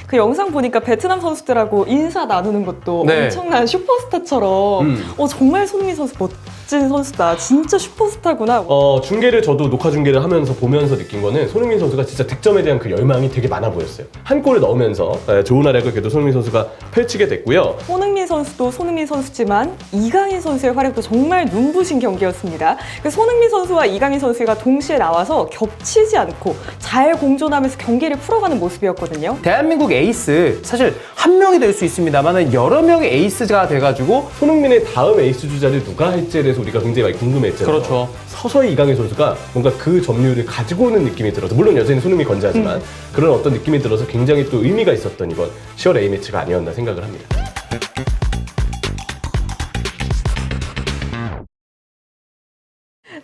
그 영상 보니까 베트남 선수들하고 인사 나누는 것도 네. 엄청난 슈퍼스타처럼 정말 손흥민 선수 멋진 선수다. 진짜 슈퍼스타구나. 중계를 저도 녹화 중계를 하면서 보면서 느낀 거는 손흥민 선수가 진짜 득점에 대한 그 열망이 되게 많아 보였어요. 한 골을 넣으면서 좋은 활약을 그래도 손흥민 선수가 펼치게 됐고요. 손흥민 선수도 손흥민 선수지만 이강인 선수의 활약도 정말 눈부신 경기였습니다. 그 손흥민 선수와 이강인 선수가 동시에 나와서 겹치지 않고 잘 공존하면서 경기를 풀어가는 모습이었거든요. 대한민국 에이스, 사실 한 명이 될 수 있습니다만 여러 명의 에이스가 돼가지고 손흥민의 다음 에이스 주자를 누가 할지에 대해서 우리가 굉장히 많이 궁금했잖아요. 그렇죠. 서서히 이강인 선수가 뭔가 그 점유율을 가지고 오는 느낌이 들어서, 물론 여전히 손흥민이 건재하지만 그런 어떤 느낌이 들어서 굉장히 또 의미가 있었던 이번 10월 A매치가 아니었나 생각을 합니다.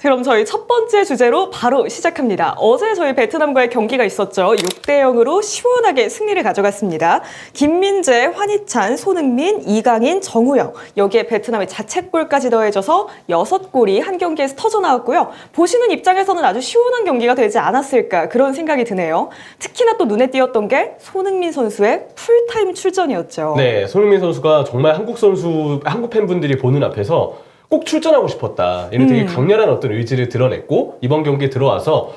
그럼 저희 첫 번째 주제로 바로 시작합니다. 어제 저희 베트남과의 경기가 있었죠. 6대0으로 시원하게 승리를 가져갔습니다. 김민재, 환희찬, 손흥민, 이강인, 정우영, 여기에 베트남의 자책골까지 더해져서 6골이 한 경기에서 터져나왔고요. 보시는 입장에서는 아주 시원한 경기가 되지 않았을까 그런 생각이 드네요. 특히나 또 눈에 띄었던 게 손흥민 선수의 풀타임 출전이었죠. 네, 손흥민 선수가 정말 한국 팬분들이 보는 앞에서 꼭 출전하고 싶었다. 이런 되게 강렬한 어떤 의지를 드러냈고, 이번 경기에 들어와서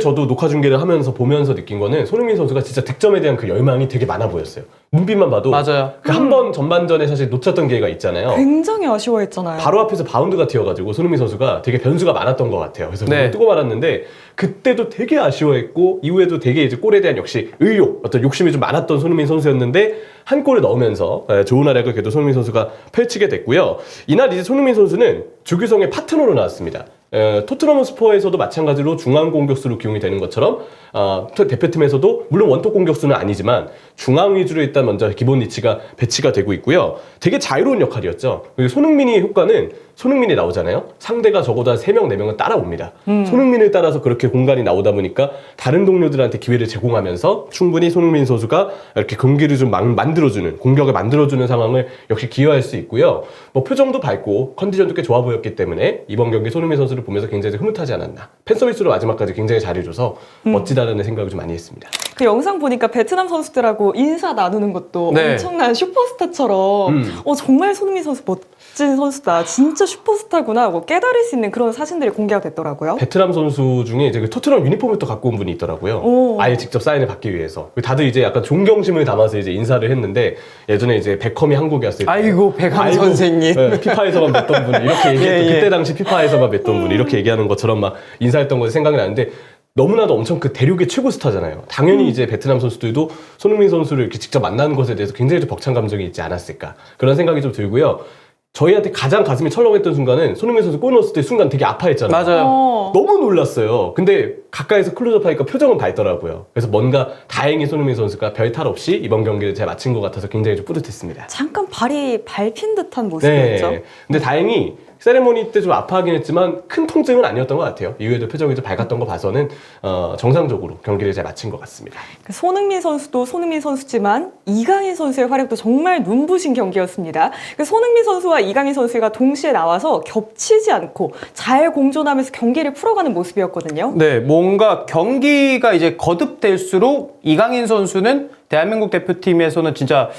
저도 녹화 중계를 하면서 보면서 느낀 거는 손흥민 선수가 진짜 득점에 대한 그 열망이 되게 많아 보였어요. 문빛만 봐도. 맞아요. 그 한 번 전반전에 사실 놓쳤던 기회가 있잖아요. 굉장히 아쉬워했잖아요. 바로 앞에서 바운드가 튀어가지고 손흥민 선수가 되게 변수가 많았던 것 같아요. 그래서 네. 뜨고 말았는데 그때도 되게 아쉬워했고 이후에도 되게 이제 골에 대한 역시 의욕, 어떤 욕심이 좀 많았던 손흥민 선수였는데 한 골을 넣으면서 좋은 활약을 그래도 손흥민 선수가 펼치게 됐고요. 이날 이제 손흥민 선수는 조규성의 파트너로 나왔습니다. 토트넘 스퍼에서도 마찬가지로 중앙 공격수로 기용이 되는 것처럼 대표팀에서도 물론 원톱 공격수는 아니지만 중앙 위주로 일단 먼저 기본 위치가 배치가 되고 있고요. 되게 자유로운 역할이었죠. 그리고 손흥민의 효과는 손흥민이 나오잖아요. 상대가 적어도 한 3명, 4명은 따라옵니다. 손흥민을 따라서 그렇게 공간이 나오다 보니까 다른 동료들한테 기회를 제공하면서 충분히 손흥민 선수가 이렇게 경기를 좀 만들어주는, 공격을 만들어주는 상황을 역시 기여할 수 있고요. 뭐 표정도 밝고 컨디션도 꽤 좋아 보였기 때문에 이번 경기 손흥민 선수를 보면서 굉장히 흐뭇하지 않았나. 팬서비스로 마지막까지 굉장히 잘해줘서 멋지다라는 생각을 좀 많이 했습니다. 그 영상 보니까 베트남 선수들하고 인사 나누는 것도 네. 엄청난 슈퍼스타처럼 정말 손흥민 선수 멋진 선수다. 진짜 슈퍼스타구나 하고 깨달을 수 있는 그런 사진들이 공개가 됐더라고요. 베트남 선수 중에 이제 그 토트넘 유니폼을 또 갖고 온 분이 있더라고요. 오. 아예 직접 사인을 받기 위해서. 다들 이제 약간 존경심을 담아서 이제 인사를 했는데 예전에 이제 베컴이 한국에 왔을 때 아이고 베컴 선생님. 네, 피파에서만 뵀던 분이 이렇게 얘기했던 예. 그때 당시 피파에서만 뵀던 분이 이렇게 얘기하는 것처럼 막 인사했던 것이 생각이 나는데 너무나도 엄청 그 대륙의 최고 스타잖아요. 당연히 이제 베트남 선수들도 손흥민 선수를 이렇게 직접 만나는 것에 대해서 굉장히 좀 벅찬 감정이 있지 않았을까 그런 생각이 좀 들고요. 저희한테 가장 가슴이 철렁했던 순간은 손흥민 선수 골 넣었을 때 순간 되게 아파했잖아요. 맞아요. 너무 놀랐어요. 근데 가까이서 클로즈업 하니까 표정은 밝더라고요. 그래서 뭔가 다행히 손흥민 선수가 별 탈 없이 이번 경기를 잘 마친 것 같아서 굉장히 좀 뿌듯했습니다. 잠깐 발이 밟힌 듯한 모습이었죠. 네. 근데 다행히 세레모니 때 좀 아파하긴 했지만 큰 통증은 아니었던 것 같아요. 이후에도 표정이 좀 밝았던 거 봐서는 정상적으로 경기를 잘 마친 것 같습니다. 그 손흥민 선수도 손흥민 선수지만 이강인 선수의 활약도 정말 눈부신 경기였습니다. 그 손흥민 선수와 이강인 선수가 동시에 나와서 겹치지 않고 잘 공존하면서 경기를 풀어가는 모습이었거든요. 네, 뭔가 경기가 이제 거듭될수록 이강인 선수는 대한민국 대표팀에서는 진짜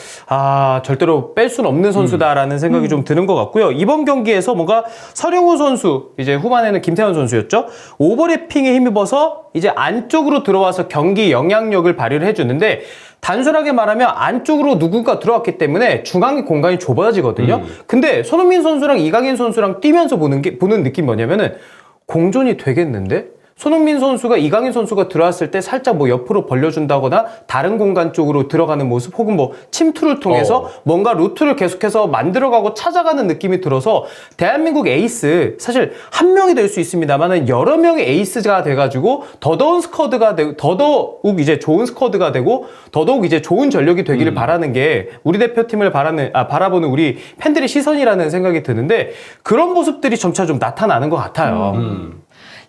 절대로 뺄 수는 없는 선수다라는 생각이 좀 드는 것 같고요. 이번 경기에서 뭔가 서령우 선수, 이제 후반에는 김태현 선수였죠. 오버래핑에 힘입어서 이제 안쪽으로 들어와서 경기 영향력을 발휘를 해주는데 단순하게 말하면 안쪽으로 누군가 들어왔기 때문에 중앙의 공간이 좁아지거든요. 근데 손흥민 선수랑 이강인 선수랑 뛰면서 보는 느낌 뭐냐면은 공존이 되겠는데? 손흥민 선수가 이강인 선수가 들어왔을 때 살짝 뭐 옆으로 벌려준다거나 다른 공간 쪽으로 들어가는 모습 혹은 뭐 침투를 통해서 뭔가 루트를 계속해서 만들어가고 찾아가는 느낌이 들어서 대한민국 에이스, 사실 한 명이 될 수 있습니다만 여러 명의 에이스가 돼가지고 더더욱 이제 좋은 스쿼드가 되고 더더욱 이제 좋은 전력이 되기를 바라는 게 우리 대표팀을 바라보는 우리 팬들의 시선이라는 생각이 드는데 그런 모습들이 점차 좀 나타나는 것 같아요.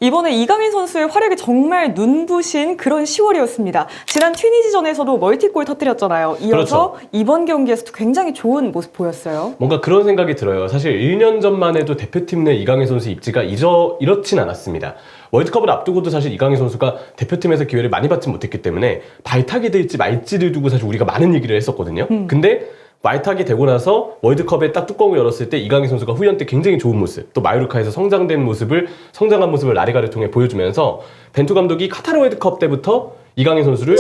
이번에 이강인 선수의 활약이 정말 눈부신 그런 10월이었습니다. 지난 튀니지전에서도 멀티골 터뜨렸잖아요. 이어서 그렇죠. 이번 경기에서도 굉장히 좋은 모습 보였어요. 뭔가 그런 생각이 들어요. 사실 1년 전만 해도 대표팀 내 이강인 선수 입지가 이렇진 않았습니다. 월드컵을 앞두고도 사실 이강인 선수가 대표팀에서 기회를 많이 받지 못했기 때문에 발탁이 될지 말지를 두고 사실 우리가 많은 얘기를 했었거든요. 근데 말탁이 되고 나서 월드컵에 딱 뚜껑을 열었을 때 이강인 선수가 후연 때 굉장히 좋은 모습, 또 마요르카에서 성장한 모습을 라리가를 통해 보여주면서 벤투 감독이 카타르 월드컵 때부터 이강인 선수를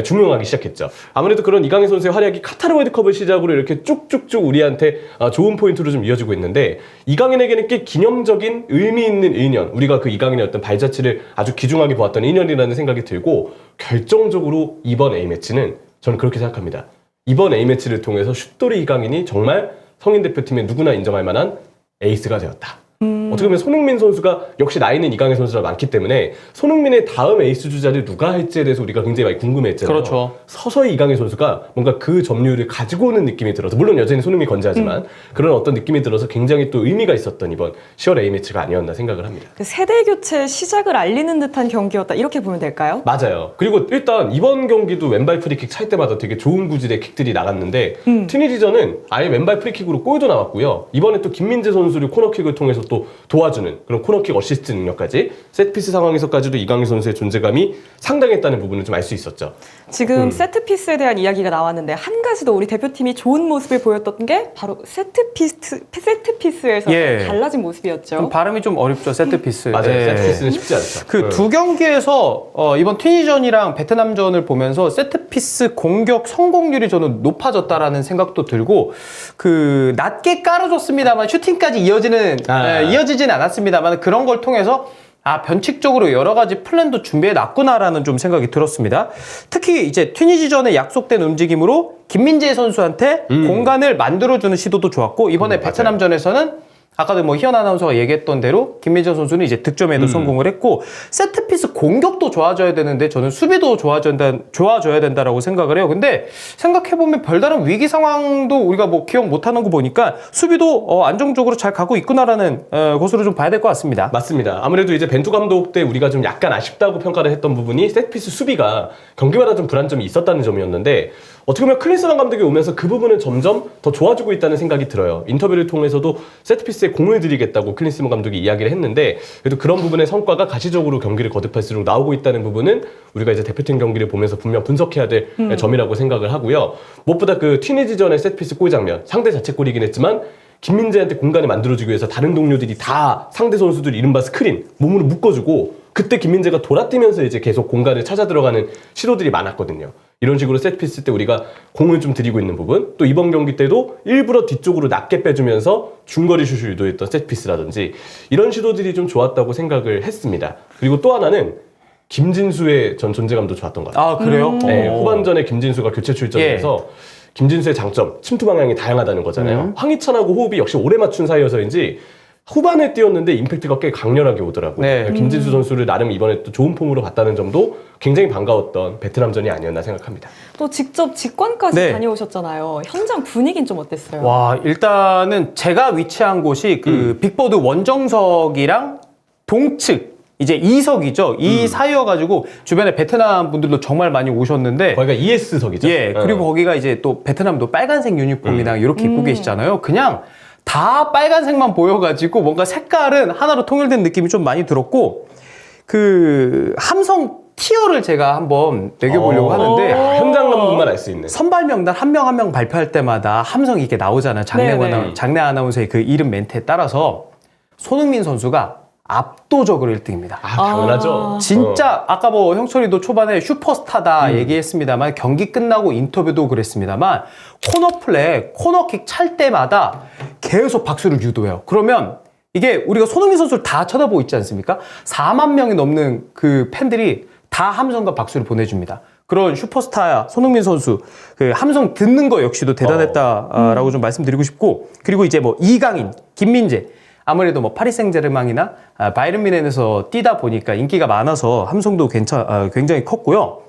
중용하기 시작했죠. 아무래도 그런 이강인 선수의 활약이 카타르 월드컵을 시작으로 이렇게 쭉쭉쭉 우리한테 좋은 포인트로 좀 이어지고 있는데, 이강인에게는 꽤 기념적인 의미 있는 1년, 우리가 그 이강인의 어떤 발자취를 아주 귀중하게 보았던 1년이라는 생각이 들고, 결정적으로 이번 A매치는 저는 그렇게 생각합니다. 이번 A매치를 통해서 슛돌이 이강인이 정말 성인 대표팀에 누구나 인정할 만한 에이스가 되었다. 어떻게 보면 손흥민 선수가 역시 나이는 이강인 선수가 많기 때문에 손흥민의 다음 에이스 주자를 누가 할지에 대해서 우리가 굉장히 많이 궁금해했잖아요. 그렇죠. 서서히 이강인 선수가 뭔가 그 점유율을 가지고 오는 느낌이 들어서, 물론 여전히 손흥민이 건재하지만 그런 어떤 느낌이 들어서 굉장히 또 의미가 있었던 이번 10월 A매치가 아니었나 생각을 합니다. 그 세대 교체 시작을 알리는 듯한 경기였다. 이렇게 보면 될까요? 맞아요. 그리고 일단 이번 경기도 왼발 프리킥 찰 때마다 되게 좋은 구질의 킥들이 나갔는데 튀니지전은 아예 왼발 프리킥으로 골도 나왔고요. 이번에 또 김민재 선수를 코너킥을 통해서 또 도와주는 그런 코너킥 어시스트 능력까지, 세트피스 상황에서까지도 이강인 선수의 존재감이 상당했다는 부분을 좀 알 수 있었죠. 지금 세트피스에 대한 이야기가 나왔는데 한 가지 더 우리 대표팀이 좋은 모습을 보였던 게 바로 세트피스에서 예. 달라진 모습이었죠. 좀 발음이 좀 어렵죠, 세트피스. 맞아요. 예. 세트피스는 쉽지 않죠. 그 두 경기에서 이번 튀니전이랑 베트남전을 보면서 세트피스 공격 성공률이 저는 높아졌다라는 생각도 들고, 그 낮게 깔아줬습니다만 슈팅까지 이어지진 않았습니다만 그런 걸 통해서 변칙적으로 여러 가지 플랜도 준비해 놨구나라는 좀 생각이 들었습니다. 특히 이제 튀니지전에 약속된 움직임으로 김민재 선수한테 공간을 만들어주는 시도도 좋았고, 이번에 베트남전에서는 아까도 뭐 희연 아나운서가 얘기했던 대로 김민재 선수는 이제 득점에도 성공을 했고, 세트피스 공격도 좋아져야 되는데 저는 수비도 좋아져야 된다라고 생각을 해요. 근데 생각해보면 별다른 위기 상황도 우리가 뭐 기억 못하는 거 보니까 수비도 안정적으로 잘 가고 있구나라는 것으로 좀 봐야 될 것 같습니다. 맞습니다. 아무래도 이제 벤투 감독 때 우리가 좀 약간 아쉽다고 평가를 했던 부분이 세트피스 수비가 경기마다 좀 불안점이 있었다는 점이었는데, 어떻게 보면 클린스만 감독이 오면서 그 부분은 점점 더 좋아지고 있다는 생각이 들어요. 인터뷰를 통해서도 세트피스에 공을 들이겠다고 클린스만 감독이 이야기를 했는데, 그래도 그런 부분의 성과가 가시적으로 경기를 거듭할수록 나오고 있다는 부분은 우리가 이제 대표팀 경기를 보면서 분명 분석해야 될 점이라고 생각을 하고요. 무엇보다 그 튀니지전의 세트피스 골 장면, 상대 자책골이긴 했지만 김민재한테 공간을 만들어주기 위해서 다른 동료들이 다 상대 선수들 이른바 스크린 몸으로 묶어주고, 그때 김민재가 돌아뛰면서 이제 계속 공간을 찾아 들어가는 시도들이 많았거든요. 이런 식으로 세트피스 때 우리가 공을 좀 들이고 있는 부분, 또 이번 경기 때도 일부러 뒤쪽으로 낮게 빼주면서 중거리 슛을 유도했던 세트피스라든지 이런 시도들이 좀 좋았다고 생각을 했습니다. 그리고 또 하나는 김진수의 전 존재감도 좋았던 것 같아요. 아, 그래요? 네, 후반전에 김진수가 교체 출전해서 김진수의 장점, 침투 방향이 다양하다는 거잖아요. 황희찬하고 호흡이 역시 오래 맞춘 사이여서인지 후반에 뛰었는데 임팩트가 꽤 강렬하게 오더라고요. 네. 김진수 선수를 나름 이번에 또 좋은 폼으로 봤다는 점도 굉장히 반가웠던 베트남전이 아니었나 생각합니다. 또 직접 직관까지 네. 다녀오셨잖아요. 현장 분위기는 좀 어땠어요? 와, 일단은 제가 위치한 곳이 그 빅버드 원정석이랑 동측 이제 이석이죠. 이 사이여가지고 주변에 베트남 분들도 정말 많이 오셨는데, 거기가 ES석이죠. 예, 그리고 거기가 이제 또 베트남도 빨간색 유니폼이랑 이렇게 입고 계시잖아요. 그냥 다 빨간색만 보여가지고 뭔가 색깔은 하나로 통일된 느낌이 좀 많이 들었고, 그 함성 티어를 제가 한번 매겨보려고 하는데, 현장 감독만 알 수 있는. 선발 명단 한 명 한 명 발표할 때마다 함성이 이렇게 나오잖아요. 네네. 장내 아나운서의 그 이름 멘트에 따라서 손흥민 선수가 압도적으로 1등입니다. 당연하죠. 진짜 아까 뭐 형철이도 초반에 슈퍼스타다 얘기했습니다만, 경기 끝나고 인터뷰도 그랬습니다만, 코너플레이, 코너킥 찰 때마다 계속 박수를 유도해요. 그러면 이게 우리가 손흥민 선수를 다 쳐다보고 있지 않습니까? 4만 명이 넘는 그 팬들이 다 함성과 박수를 보내줍니다. 그런 슈퍼스타 손흥민 선수 그 함성 듣는 거 역시도 대단했다라고 좀 말씀드리고 싶고, 그리고 이제 뭐 이강인, 김민재, 아무래도 뭐 파리 생제르맹이나 바이에른 뮌헨에서 뛰다 보니까 인기가 많아서 함성도 굉장히 컸고요.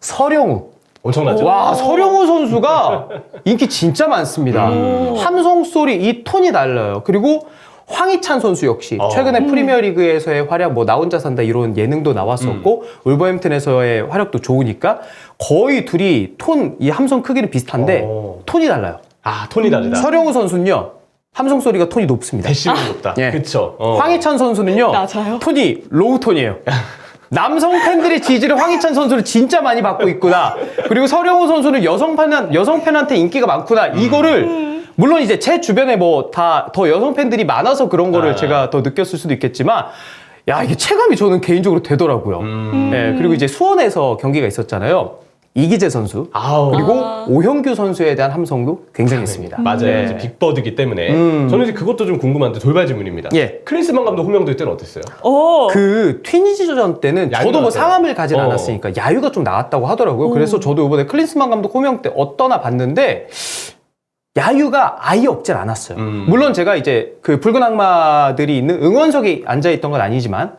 서령우. 엄청나죠. 와, 서령우 선수가 인기 진짜 많습니다. 함성 소리 이 톤이 달라요. 그리고 황희찬 선수 역시 어. 최근에 프리미어리그에서의 활약, 뭐 나 혼자 산다 이런 예능도 나왔었고 울버햄튼에서의 활약도 좋으니까 거의 둘이 이 함성 크기는 비슷한데 톤이 달라요. 아, 톤이 다르다. 서령우 선수는요 함성 소리가 톤이 높습니다. 대시벨이 높다. 예. 그쵸. 황희찬 선수는요 낮아요? 톤이 로우 톤이에요. 남성 팬들의 지지를 황희찬 선수를 진짜 많이 받고 있구나. 그리고 서령우 선수는 여성 팬한테 인기가 많구나. 이거를 물론 이제 제 주변에 뭐 다 더 여성 팬들이 많아서 그런 거를 제가 더 느꼈을 수도 있겠지만 야 이게 체감이 저는 개인적으로 되더라고요. 예, 그리고 이제 수원에서 경기가 있었잖아요. 이기재 선수 아우. 그리고 오형규 선수에 대한 함성도 굉장했습니다. 맞아요. 네. 이제 빅버드기 때문에. 저는 이제 그것도 좀 궁금한데 돌발 질문입니다. 예. 클린스만 감독 호명될 때는 어땠어요? 그 튀니지전 때는 야유가 저도 뭐 나왔잖아요. 상암을 가진 않았으니까 야유가 좀 나왔다고 하더라고요. 그래서 저도 이번에 클린스만 감독 호명 때 어떠나 봤는데 야유가 아예 없질 않았어요. 물론 제가 이제 그 붉은 악마들이 있는 응원석에 앉아있던 건 아니지만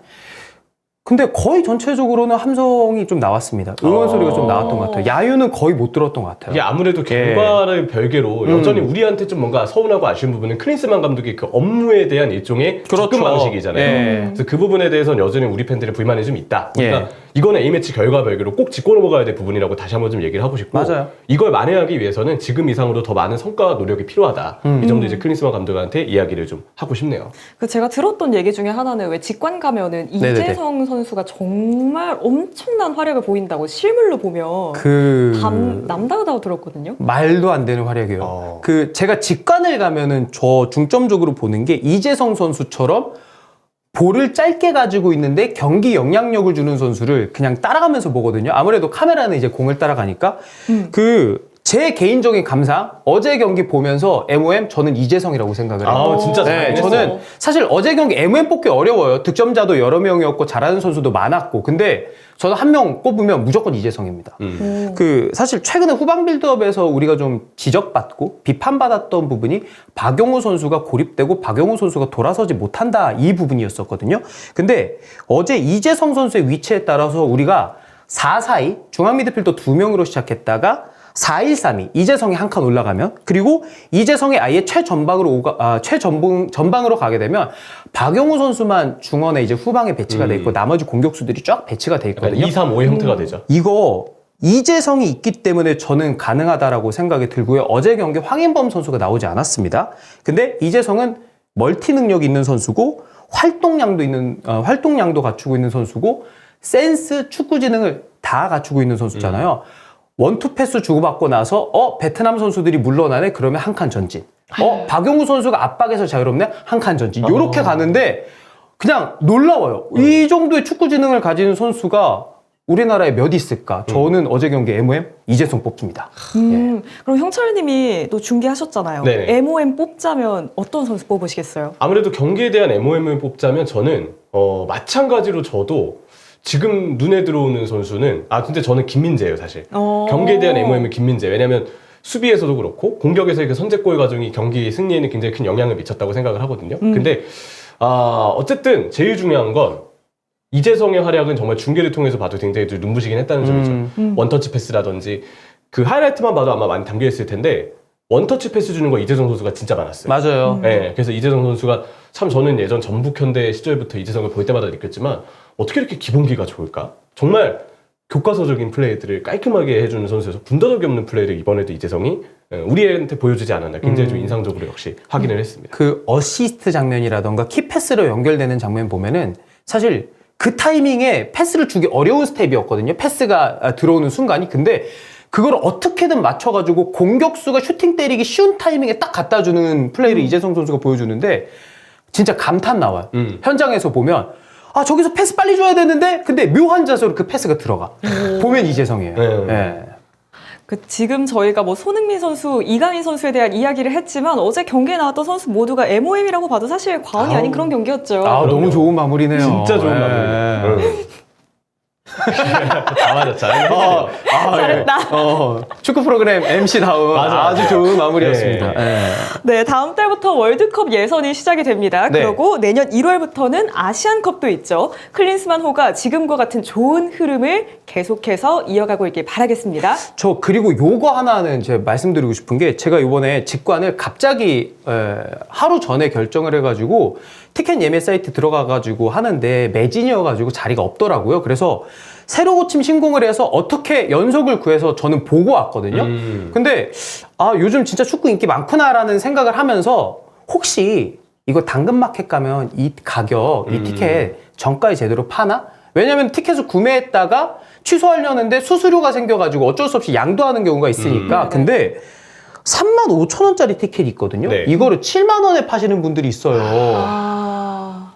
근데 거의 전체적으로는 함성이 좀 나왔습니다. 응원 소리가 좀 나왔던 것 같아요. 야유는 거의 못 들었던 것 같아요. 이게 아무래도 결과를 별개로 여전히 우리한테 좀 뭔가 서운하고 아쉬운 부분은 클린스만 감독의 그 업무에 대한 일종의 접근 방식이잖아요. 예. 그래서 그 부분에 대해서는 여전히 우리 팬들의 불만이 좀 있다. 그러니까 예. 이거는 A매치 결과 별개로 꼭 짚고 넘어가야 될 부분이라고 다시 한번 좀 얘기를 하고 싶고 맞아요. 이걸 만회하기 위해서는 지금 이상으로 더 많은 성과와 노력이 필요하다. 이 점도 이제 클린스만 감독한테 이야기를 좀 하고 싶네요. 그 제가 들었던 얘기 중에 하나는 왜 직관 가면은 네네네. 이재성 선수가 정말 엄청난 활약을 보인다고 실물로 보면 남다르다고 들었거든요. 말도 안 되는 활약이에요. 그 제가 직관을 가면은 저 중점적으로 보는 게 이재성 선수처럼 볼을 짧게 가지고 있는데 경기 영향력을 주는 선수를 그냥 따라가면서 보거든요. 아무래도 카메라는 이제 공을 따라가니까 제 개인적인 감상 어제 경기 보면서 MOM 저는 이재성이라고 생각을 해요. 진짜 네, 잘했어요. 저는 사실 어제 경기 MOM 뽑기 어려워요. 득점자도 여러 명이었고 잘하는 선수도 많았고 근데 저는 한 명 꼽으면 무조건 이재성입니다. 사실 최근에 후방 빌드업에서 우리가 좀 지적받고 비판받았던 부분이 박용우 선수가 고립되고 박용우 선수가 돌아서지 못한다 이 부분이었었거든요. 근데 어제 이재성 선수의 위치에 따라서 우리가 4-4-2 중앙 미드필더 2명으로 시작했다가 4-1-3-2 이재성이 한 칸 올라가면 그리고 이재성이 아예 최전방으로 가게 되면 박용우 선수만 중원에 이제 후방에 배치가 돼 있고 나머지 공격수들이 쫙 배치가 돼 있거든요. 2-3-5의 형태가 되죠. 이거 이재성이 있기 때문에 저는 가능하다라고 생각이 들고요. 어제 경기 황인범 선수가 나오지 않았습니다. 근데 이재성은 멀티 능력이 있는 선수고 활동량도 갖추고 있는 선수고 센스, 축구 지능을 다 갖추고 있는 선수잖아요. 원투 패스 주고받고 나서 베트남 선수들이 물러나네 그러면 한 칸 전진. 박용우 선수가 압박에서 자유롭네 한 칸 전진. 요렇게 가는데 그냥 놀라워요. 이 정도의 축구 지능을 가진 선수가 우리나라에 몇 있을까? 저는 어제 경기 MOM 이재성 뽑습니다. 그럼 형철님이 또 중계하셨잖아요. 네네. MOM 뽑자면 어떤 선수 뽑으시겠어요? 아무래도 경기에 대한 MOM을 뽑자면 저는 마찬가지로 저도 지금 눈에 들어오는 선수는 근데 저는 김민재예요 사실. 경기에 대한 MOM은 김민재. 왜냐면 수비에서도 그렇고 공격에서의 그 선제골 과정이 경기 승리에는 굉장히 큰 영향을 미쳤다고 생각을 하거든요. 근데 어쨌든 제일 중요한 건 이재성의 활약은 정말 중계를 통해서 봐도 굉장히 좀 눈부시긴 했다는 점이죠. 원터치 패스라든지 그 하이라이트만 봐도 아마 많이 담겨있을 텐데 원터치 패스 주는 거 이재성 선수가 진짜 많았어요. 맞아요. 네, 그래서 이재성 선수가 참 저는 예전 전북 현대 시절부터 이재성을 볼 때마다 느꼈지만 어떻게 이렇게 기본기가 좋을까? 정말 교과서적인 플레이들을 깔끔하게 해주는 선수여서 군더더기 없는 플레이를 이번에도 이재성이 우리한테 보여주지 않았나 굉장히 좀 인상적으로 역시 확인을 했습니다. 그 어시스트 장면이라던가 키패스로 연결되는 장면 보면은 사실 그 타이밍에 패스를 주기 어려운 스텝이었거든요. 패스가 들어오는 순간이. 근데 그걸 어떻게든 맞춰가지고 공격수가 슈팅 때리기 쉬운 타이밍에 딱 갖다 주는 플레이를 이재성 선수가 보여주는데 진짜 감탄 나와요. 현장에서 보면 저기서 패스 빨리 줘야 되는데 근데 묘한 자세로 그 패스가 들어가. 보면 이재성이에요. 네. 지금 저희가 뭐 손흥민 선수, 이강인 선수에 대한 이야기를 했지만 어제 경기에 나왔던 선수 모두가 MOM이라고 봐도 사실 과언이 아닌 그런 경기였죠. 너무 좋은 마무리네요. 진짜 좋은 마무리. 다 맞았죠. 잘했다. 축구 프로그램 MC다운 맞아, 아주 맞아요. 좋은 마무리였습니다. 네. 예. 네, 다음 달부터 월드컵 예선이 시작이 됩니다. 네. 그리고 내년 1월부터는 아시안컵도 있죠. 클린스만 호가 지금과 같은 좋은 흐름을 계속해서 이어가고 있길 바라겠습니다. 저 그리고 요거 하나는 제가 말씀드리고 싶은 게 제가 이번에 직관을 갑자기 하루 전에 결정을 해가지고 티켓 예매 사이트 들어가가지고 하는데 매진이어가지고 자리가 없더라고요. 그래서 새로 고침 신공을 해서 어떻게 연속을 구해서 저는 보고 왔거든요. 근데 요즘 진짜 축구 인기 많구나라는 생각을 하면서 혹시 이거 당근마켓 가면 이 가격, 이 티켓 정가에 제대로 파나? 왜냐면 티켓을 구매했다가 취소하려는데 수수료가 생겨가지고 어쩔 수 없이 양도하는 경우가 있으니까. 근데 35,000원짜리 티켓이 있거든요. 네. 이거를 7만 원에 파시는 분들이 있어요.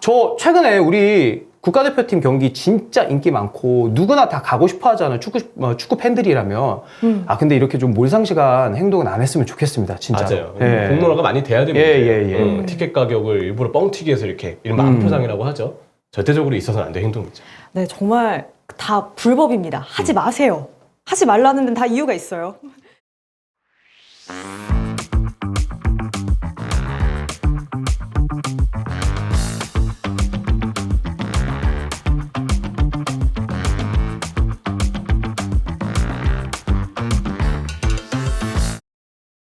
저 최근에 우리 국가대표팀 경기 진짜 인기 많고 누구나 다 가고 싶어 하잖아요. 축구 팬들이라면. 근데 이렇게 좀 몰상식한 행동은 안 했으면 좋겠습니다. 진짜. 맞아요. 예. 공론화가 많이 돼야 됩니다. 예. 티켓 가격을 일부러 뻥튀기 해서 이렇게 이른바 안포장이라고 하죠. 절대적으로 있어서는 안 될 행동이죠. 네, 정말 다 불법입니다. 하지 마세요. 하지 말라는 데는 다 이유가 있어요.